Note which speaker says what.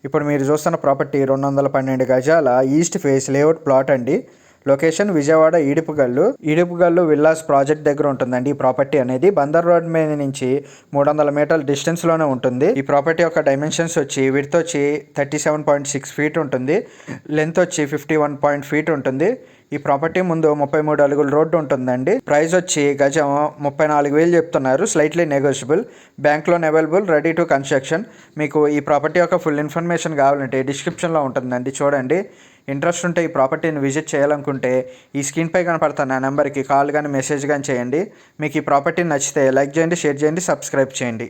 Speaker 1: ఇప్పుడు మీరు చూస్తున్న ప్రాపర్టీ 212 గజాల ఈస్ట్ ఫేస్ లేఅవుట్ ప్లాట్ అండి. Location Vijayawada Edupugallu villas project దగ్గర ఉంటుందండి. ఈ ప్రాపర్టీ అనేది బందర్ రోడ్ మీద నుంచి 300 మీటర్ల డిస్టెన్స్లోనే ఉంటుంది. ఈ ప్రాపర్టీ యొక్క డైమెన్షన్స్ వచ్చి విడ్త్ వచ్చి 37.6 ఫీట్ ఉంటుంది, లెంత్ వచ్చి 51 ఫీట్ ఉంటుంది. ఈ ప్రాపర్టీ ముందు 33 అడుగుల రోడ్డు ఉంటుందండి. ప్రైస్ వచ్చి గజం 34,000 చెప్తున్నారు, slightly negotiable. Bank loan available, ready to construction. మీకు ఈ ప్రాపర్టీ యొక్క ఫుల్ ఇన్ఫర్మేషన్ కావాలంటే డిస్క్రిప్షన్లో ఉంటుందండి, చూడండి. ఇంట్రెస్ట్ ఉంటే ఈ ప్రాపర్టీని విజిట్ చేయాలనుకుంటే ఈ స్క్రీన్పై కనపడుతున్న నెంబర్కి కాల్ కానీ మెసేజ్ కానీ చేయండి. మీకు ఈ ప్రాపర్టీ నచ్చితే లైక్ చేయండి, షేర్ చేయండి, సబ్స్క్రైబ్ చేయండి.